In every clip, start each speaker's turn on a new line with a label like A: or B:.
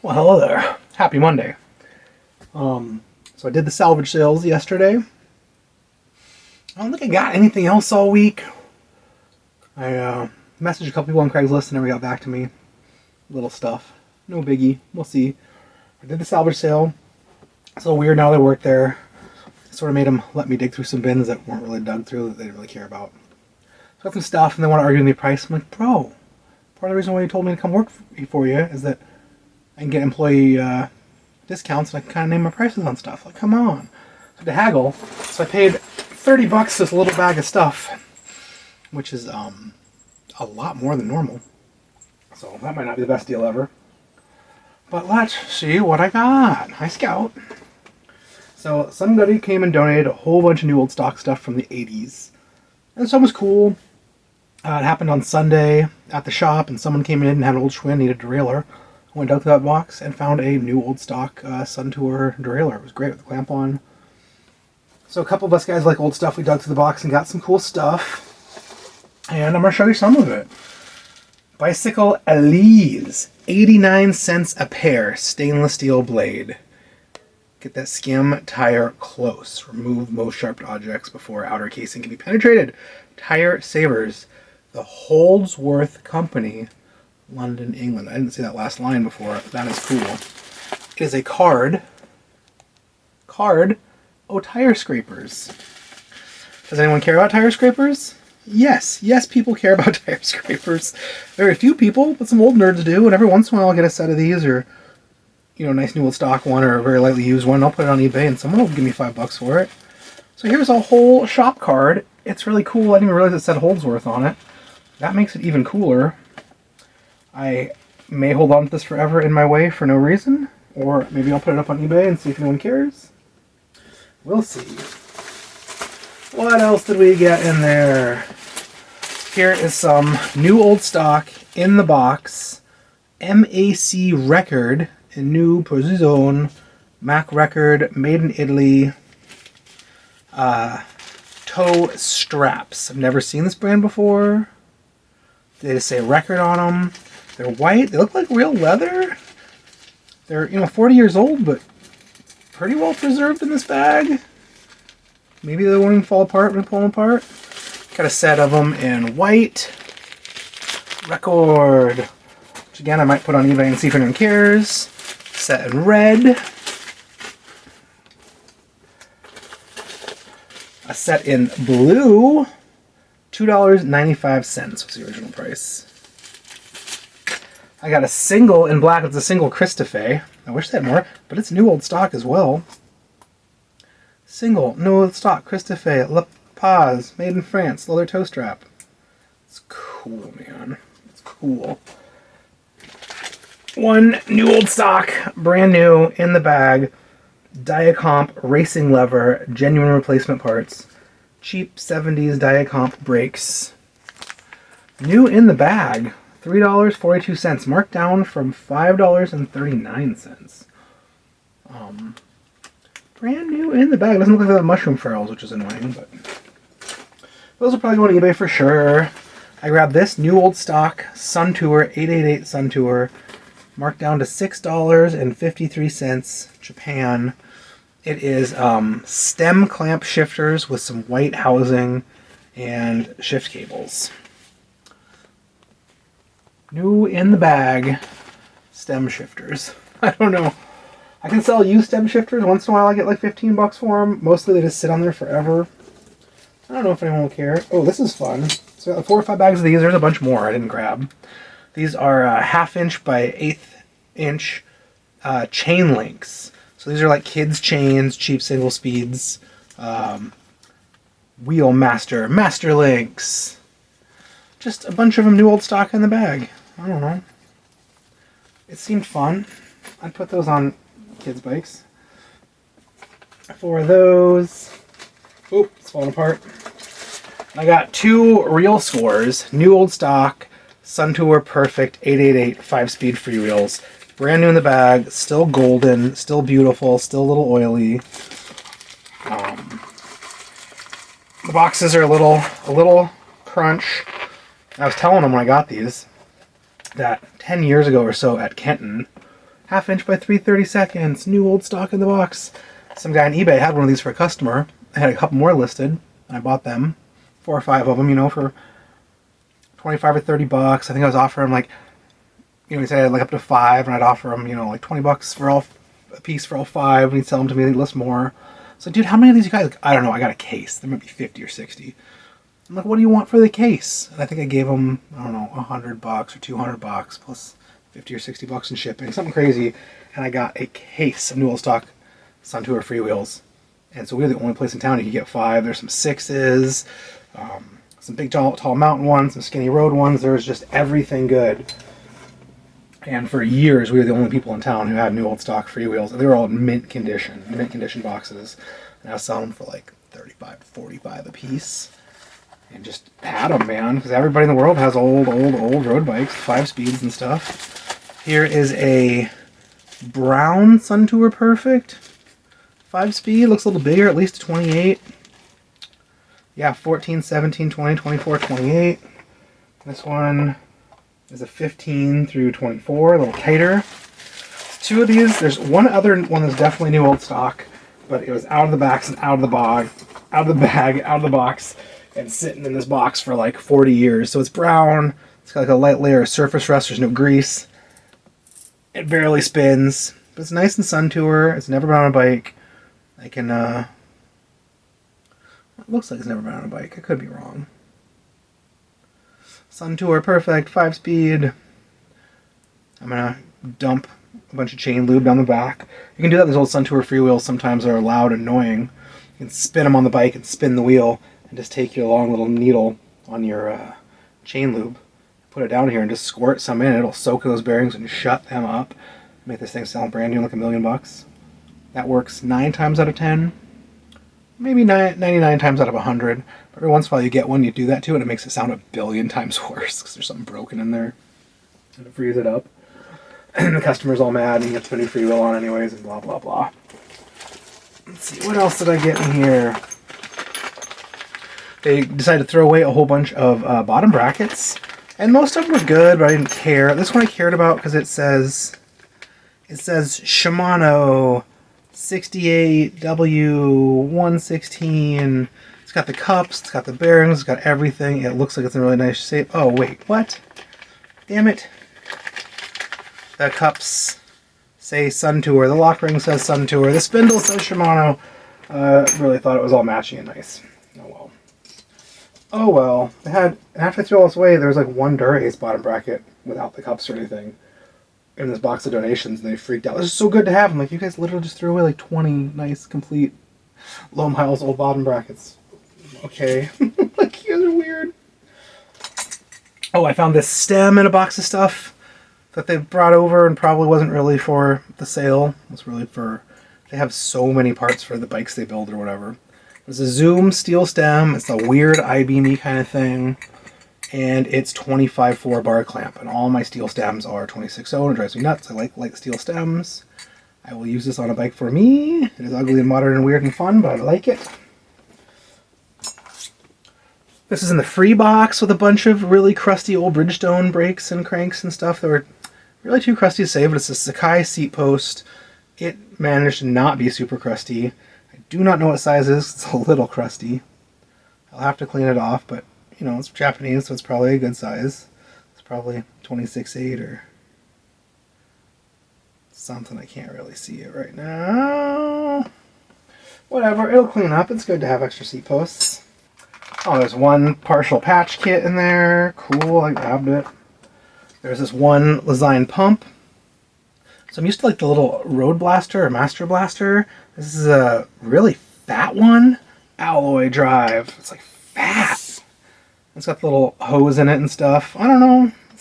A: Well, hello there. Happy Monday. So I did the salvage sales yesterday. I don't think I got anything else all week. I messaged a couple people on Craigslist and never got back to me. Little stuff. No biggie. We'll see. I did the salvage sale. It's a little weird now that I work there. I sort of made them let me dig through some bins that weren't really dug through that they didn't really care about. So I got some stuff and they want to argue with me price. I'm like, bro, part of the reason why you told me to come work for you is that I can get employee discounts and I can kind of name my prices on stuff. Like, come on. So to haggle, so I paid $30 for this little bag of stuff, which is a lot more than normal. So that might not be the best deal ever. But let's see what I got. Hi, Scout. So somebody came and donated a whole bunch of new old stock stuff from the 80s. And some was cool. It happened on Sunday at the shop, and someone came in and had an old Schwinn, needed a derailleur. I went out to that box and found a new old stock Suntour derailleur. It was great with the clamp on. So a couple of us guys like old stuff. We dug through the box and got some cool stuff. And I'm going to show you some of it. Bicycle Elise. 89 cents a pair. Stainless steel blade. Get that skim tire close. Remove most sharp objects before outer casing can be penetrated. Tire savers. The Holdsworth Company, London, England. I didn't see that last line before. That is cool. It is a card. Oh, tire scrapers. Does anyone care about tire scrapers? Yes, people care about tire scrapers. Very few people, but some old nerds do. And every once in a while I'll get a set of these, or a nice new old stock one, or a very lightly used one. I'll put it on eBay and someone will give me $5 for it. So here's a whole shop card. It's really cool. I didn't even realize it said Holdsworth on it. That makes it even cooler. I may hold on to this forever in my way for no reason, or maybe I'll put it up on eBay and see if anyone cares. We'll see. What else did we get in there? Here is some new old stock in the box. MAC record, a new position. Mac record, made in Italy. Toe straps. I've never seen this brand before. They just say record on them. They're white. They look like real leather. They're 40 years old, but pretty well preserved in this bag. Maybe they won't even fall apart when I pull them apart. Got a set of them in white. Record. Which again, I might put on eBay and see if anyone cares. Set in red. A set in blue. $2.95 was the original price. I got a single in black. It's a single Christophe. I wish they had more, but it's new old stock as well. Single, new old stock, Christophe, La Paz, made in France, leather toe strap. It's cool, man. It's cool. One new old stock, brand new, in the bag. Diacomp racing lever, genuine replacement parts. Cheap 70s Diacomp brakes. New in the bag. $3.42, marked down from $5.39. Brand new in the bag. It doesn't look like that mushroom ferrules, which is annoying, but those will probably go on eBay for sure. I grabbed this new old stock Suntour 888 Suntour, marked down to $6.53, Japan. It is stem clamp shifters with some white housing and shift cables. New in the bag, stem shifters. I don't know. I can sell used stem shifters. Once in a while I get like $15 for them. Mostly they just sit on there forever. I don't know if anyone will care. Oh, this is fun. So I got 4 or 5 bags of these. There's a bunch more I didn't grab. These are 1/2 inch by 1/8 inch chain links. So these are like kids' chains, cheap single speeds. Wheelmaster, Master Links. Just a bunch of them new old stock in the bag. I don't know. It seemed fun. I'd put those on kids' bikes. 4 of those. Oop, it's falling apart. I got 2 real scores. New old stock. Suntour Perfect 888 5-speed freewheels. Brand new in the bag. Still golden. Still beautiful. Still a little oily. The boxes are a little crunch. I was telling them when I got these that 10 years ago or so at Kenton, 1/2 inch by 3/32, new old stock in the box. Some guy on eBay had one of these for a customer. I had a couple more listed, and I bought them, 4 or 5 of them, you know, for 25 or 30 bucks. I think I was offering like, you know, he said I had like up to 5, and I'd offer him, you know, like 20 bucks for all a piece for all 5, and he'd sell them to me, he'd list more. So, dude, how many of these you guys? Like, I don't know, I got a case. There might be 50 or 60. I'm like, what do you want for the case? And I think I gave him, I don't know, 100 bucks or 200 bucks plus 50 or 60 bucks in shipping, something crazy. And I got a case of new old stock Suntour freewheels. And so we were the only place in town you could get 5. There's some 6s, some big tall mountain ones, some skinny road ones. There was just everything good. And for years, we were the only people in town who had new old stock freewheels. And they were all in mint condition boxes. And I was selling them for like 35 to 45 a piece. And just had them, man, because everybody in the world has old road bikes, 5 speeds and stuff. Here is a brown Suntour Perfect 5-speed. Looks a little bigger, at least 28. Yeah, 14, 17, 20, 24, 28. This one is a 15 through 24, a little tighter. 2 of these. There's one other one that's definitely new old stock, but it was out of the box and out of the bag, out of the box, and sitting in this box for like 40 years. So it's brown. It's got like a light layer of surface rust. There's no grease. It barely spins, but it's nice and Suntour. It's never been on a bike. I can, it looks like it's never been on a bike. I could be wrong. Suntour Perfect 5-speed. I'm gonna dump a bunch of chain lube down the back. You can do that. These old Suntour freewheels sometimes are loud and annoying. You can spin them on the bike and spin the wheel and just take your long little needle on your chain lube, put it down here and just squirt some in. It'll soak those bearings and shut them up. Make this thing sound brand new, like $1 million. That works 9 times out of 10. Maybe 99 times out of 100. But every once in a while you get one, you do that to it, and it makes it sound 1 billion times worse because there's something broken in there. And it frees it up. And the customer's all mad, and you have to put a new freewheel on anyways, and blah, blah, blah. Let's see, what else did I get in here? They decided to throw away a whole bunch of bottom brackets. And most of them were good, but I didn't care. This one I cared about because it says Shimano 68W116. It's got the cups, it's got the bearings, it's got everything. It looks like it's in really nice shape. Oh, wait, what? Damn it. The cups say Suntour. The lock ring says Suntour. The spindle says Shimano. Really thought it was all matchy and nice. Oh, well. Oh, well. They had, after I threw all this away, there was like one Dura-Ace bottom bracket without the cups or anything in this box of donations, and they freaked out. This is so good to have. I'm like, you guys literally just threw away like 20 nice, complete, low miles old bottom brackets. Okay. Like, you guys are weird. Oh, I found this stem in a box of stuff that they brought over and probably wasn't really for the sale. It was really for, they have so many parts for the bikes they build or whatever. It's a Zoom steel stem. It's a weird I-beamy kind of thing. And it's 25/4 bar clamp, and all my steel stems are 26/0, and it drives me nuts. I like light steel stems. I will use this on a bike for me. It is ugly and modern and weird and fun, but I like it. This is in the free box with a bunch of really crusty old Bridgestone brakes and cranks and stuff that were really too crusty to save, but it's a Sakai seat post. It managed to not be super crusty. I do not know what size it is. It's a little crusty. I'll have to clean it off, but you know, it's Japanese, so it's probably a good size. It's probably 26/8 or something. I can't really see it right now. Whatever, it'll clean up. It's good to have extra seat posts. Oh, there's one partial patch kit in there. Cool, I grabbed it. There's this one Lezyne pump. So I'm used to like the little Road Blaster or Master Blaster. This is a really fat one. Alloy drive. It's like fat. It's got the little hose in it and stuff. I don't know. It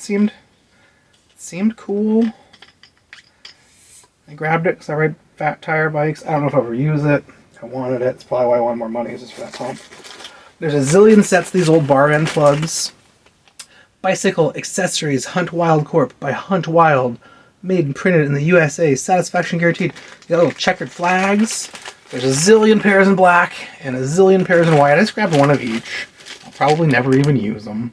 A: seemed cool. I grabbed it because I ride fat tire bikes. I don't know if I'll ever use it. I wanted it. It's probably why I wanted more money, is just for that pump. There's a zillion sets of these old bar end plugs. Bicycle accessories, Hunt Wild Corp by Hunt Wild. Made and printed in the USA. Satisfaction guaranteed. You got little checkered flags. There's a zillion pairs in black and a zillion pairs in white. I just grabbed one of each. I'll probably never even use them.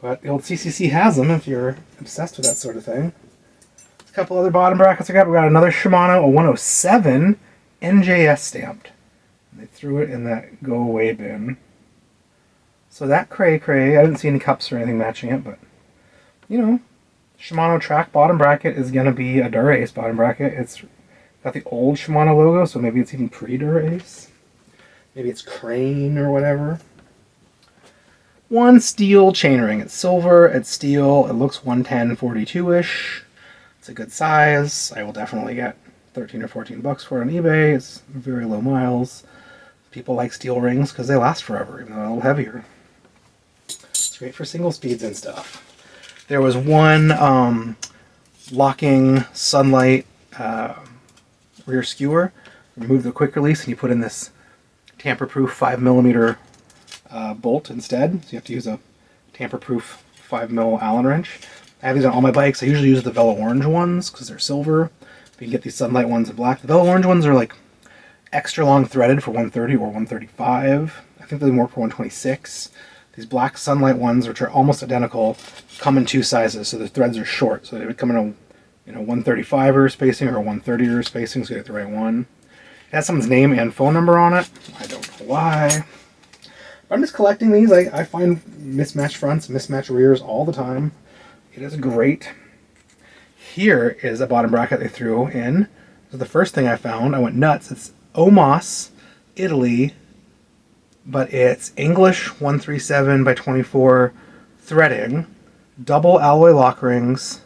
A: But the old CCC has them if you're obsessed with that sort of thing. couple other bottom brackets I got. We got another Shimano, a 107 NJS stamped. And they threw it in that go away bin. So that cray, I didn't see any cups or anything matching it, but you know, Shimano track bottom bracket is gonna be a Dura-Ace bottom bracket. It's got the old Shimano logo, so maybe it's even pre-Dura-Ace. Maybe it's Crane or whatever. One steel chainring. It's silver, it's steel, it looks 110 42-ish. It's a good size. I will definitely get 13 or 14 bucks for it on eBay. It's very low miles. People like steel rings because they last forever, even though they're a little heavier. It's great for single speeds and stuff. There was one locking Sunlight rear skewer. Remove the quick release and you put in this tamper-proof 5mm bolt instead. So you have to use a tamper-proof 5mm Allen wrench. I have these on all my bikes. I usually use the Velo Orange ones because they're silver. But you can get these Sunlight ones in black. The Velo Orange ones are like extra long threaded for 130 or 135. I think they're more for 126. These black Sunlight ones, which are almost identical, come in two sizes, so the threads are short. So they would come in a 135er spacing or a 130er spacing, so you get the right one. It has someone's name and phone number on it. I don't know why. But I'm just collecting these. I find mismatched fronts, mismatched rears all the time. It is great. Here is a bottom bracket they threw in. So the first thing I found, I went nuts. It's Omos, Italy, but it's English 137 by 24 threading, double alloy lock rings,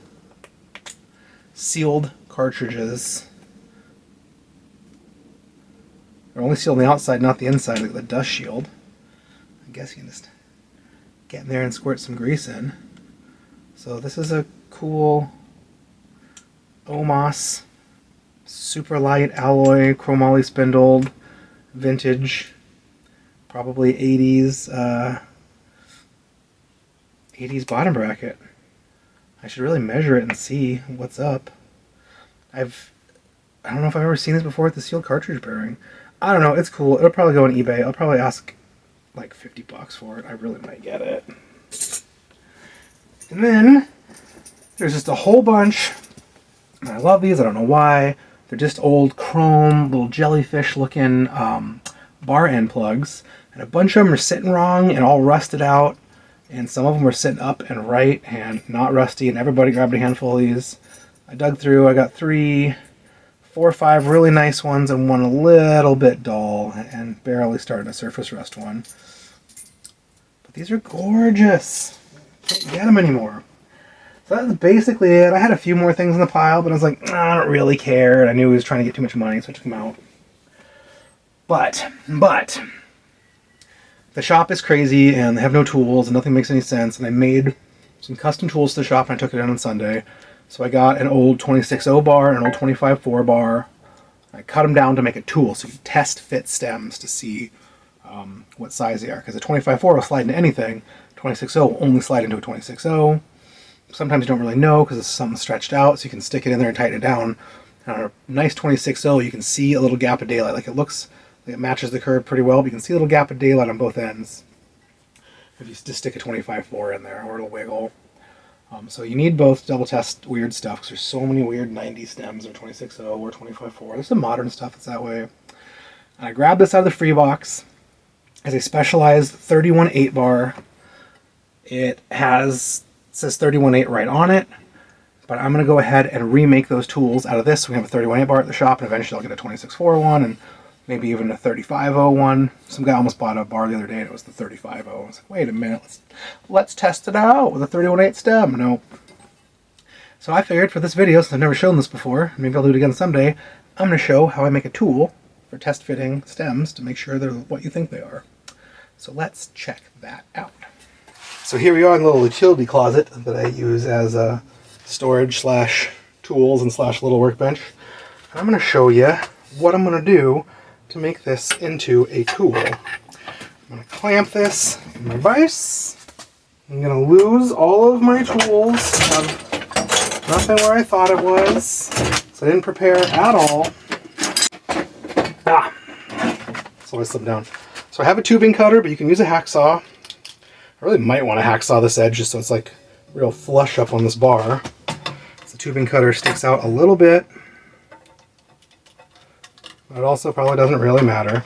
A: sealed cartridges. They're only sealed on the outside, not the inside, like the dust shield. I guess you can just get in there and squirt some grease in. So this is a cool Omos super light alloy chromoly spindled vintage, probably 80s 80s bottom bracket. I should really measure it and see what's up. I don't know if I've ever seen this before with the sealed cartridge bearing. I don't know, it's cool. It'll probably go on eBay. I'll probably ask like 50 bucks for it. I really might get it. And then there's just a whole bunch. I love these, I don't know why. They're just old chrome, little jellyfish looking bar end plugs. And a bunch of them are sitting wrong and all rusted out. And some of them were sitting up and right and not rusty. And everybody grabbed a handful of these. I dug through, I got 3, 4 or 5 really nice ones and one a little bit dull and barely starting a surface rust one. But these are gorgeous. Can't get them anymore. So that's basically it. I had a few more things in the pile, but I was like, I don't really care. And I knew he was trying to get too much money, so I took him out. But the shop is crazy and they have no tools and nothing makes any sense. And I made some custom tools to the shop and I took it in on Sunday. So I got an old 26.0 bar and an old 25.4 bar. I cut them down to make a tool so you can test fit stems to see what size they are. Because a 25.4 will slide into anything. 26.0 will only slide into a 26.0. Sometimes you don't really know because it's something stretched out, so you can stick it in there and tighten it down. And on a nice 26.0, you can see a little gap of daylight. Like it looks like it matches the curve pretty well, but you can see a little gap of daylight on both ends if you just stick a 25.4 in there, or it'll wiggle. So you need both to double test weird stuff because there's so many weird 90 stems or 26.0 or 25.4. There's some modern stuff that's that way. And I grabbed this out of the free box as a specialized 31.8 bar. It says 31.8 right on it, but I'm going to go ahead and remake those tools out of this. We have a 31.8 bar at the shop, and eventually I'll get a 26.4 one, and maybe even a 35.0 one. Some guy almost bought a bar the other day, and it was the 35.0. I was like, wait a minute, let's test it out with a 31.8 stem. Nope. So I figured for this video, since I've never shown this before, maybe I'll do it again someday, I'm going to show how I make a tool for test fitting stems to make sure they're what you think they are. So let's check that out. So here we are in the little utility closet that I use as a storage / tools / little workbench. And I'm going to show you what I'm going to do to make this into a tool. I'm going to clamp this in my vise. I'm going to lose all of my tools. Have nothing where I thought it was. So I didn't prepare at all. So I slipped down. So I have a tubing cutter, but you can use a hacksaw. I really might want to hacksaw this edge just so it's like real flush up on this bar. It's a tubing cutter sticks out a little bit. But it also probably doesn't really matter.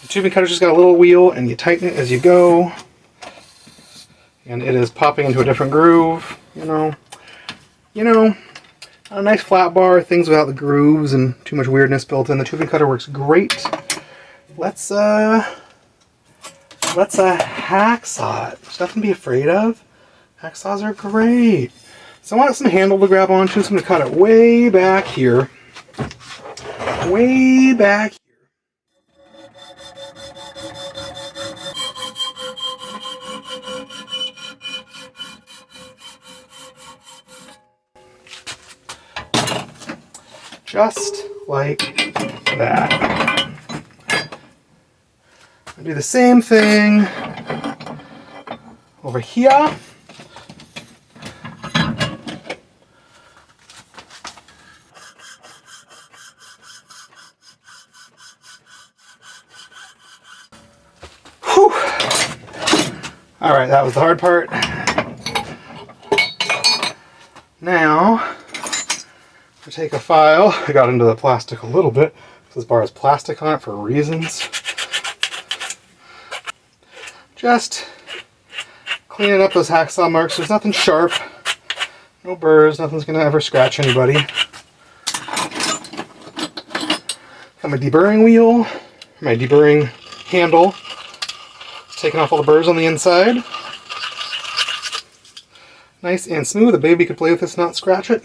A: The tubing cutter's just got a little wheel and you tighten it as you go. And it is popping into a different groove, you know. A nice flat bar, things without the grooves and too much weirdness built in. The tubing cutter works great. Let's hacksaw it. There's nothing to be afraid of. Hacksaws are great. So I want some handle to grab onto, so I'm going to cut it way back here. Way back here. Just like that. I'll do the same thing over here. Whew. All right, that was the hard part. Now, I take a file. I got into the plastic a little bit. This bar has plastic on it for reasons. Just cleaning up those hacksaw marks. There's nothing sharp, no burrs, nothing's gonna ever scratch anybody. Got my deburring wheel, my deburring handle. Taking off all the burrs on the inside. Nice and smooth. A baby could play with this, not scratch it.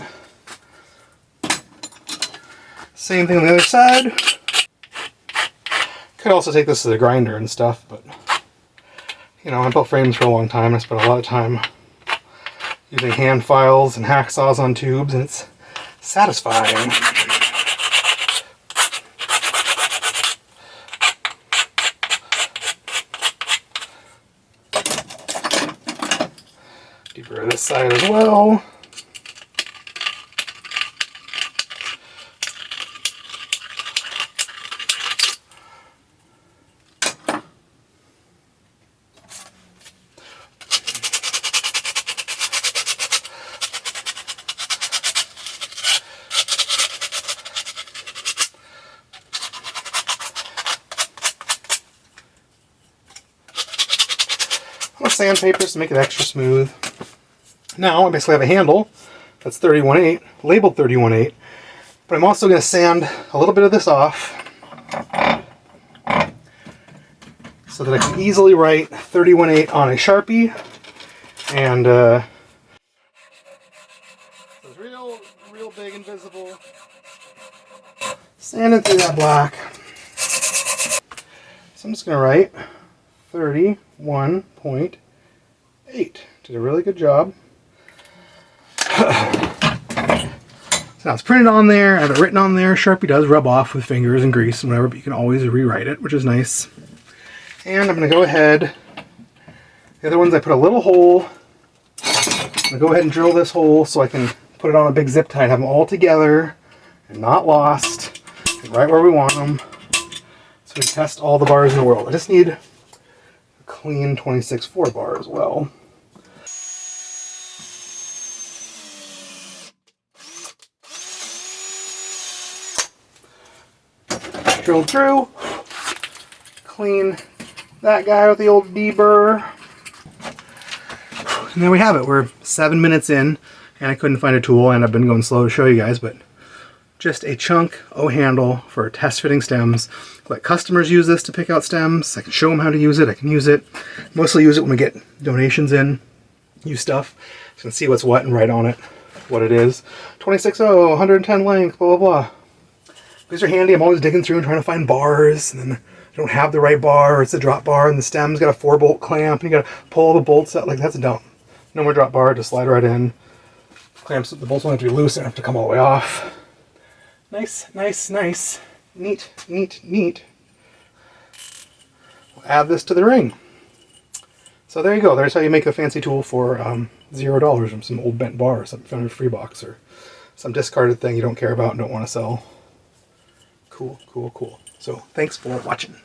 A: Same thing on the other side. Could also take this to the grinder and stuff, but you know, I built frames for a long time. I spent a lot of time using hand files and hacksaws on tubes, and it's satisfying. Deburr this side as well. Sandpapers to make it extra smooth. Now I basically have a handle that's 31/8, labeled 31/8, but I'm also going to sand a little bit of this off so that I can easily write 31/8 on a Sharpie, and it's real big and visible. Sanding through that black. So I'm just going to write 31.8. Did a really good job. So now it's printed on there, I have it written on there. Sharpie does rub off with fingers and grease and whatever, but you can always rewrite it, which is nice. And I'm going to go ahead, the other ones I put a little hole. I'm going to go ahead and drill this hole so I can put it on a big zip tie, have them all together and not lost, and right where we want them. So we can test all the bars in the world. I just need a clean 26/4 bar as well. Drill through, clean that guy with the old deburr. And there we have it. We're 7 minutes in, and I couldn't find a tool, and I've been going slow to show you guys, but just a chunk O handle for test fitting stems. Let customers use this to pick out stems. I can show them how to use it. I can use it. Mostly use it when we get donations in. Use stuff. So you can see what's what and write on it what it is. 26/0, 110 length, blah, blah, blah. These are handy. I'm always digging through and trying to find bars, and then I don't have the right bar, or it's a drop bar, and the stem's got a 4-bolt clamp, and you gotta pull all the bolts out. Like, that's dumb. No more drop bar, just slide right in. Clamps, the bolts won't have to be loose, they don't have to come all the way off. Nice, nice, nice. Neat, neat, neat. We'll add this to the ring. So there you go. There's how you make a fancy tool for $0 from some old bent bar or something found in a free box, or some discarded thing you don't care about and don't want to sell. Cool, cool, cool. So thanks for watching.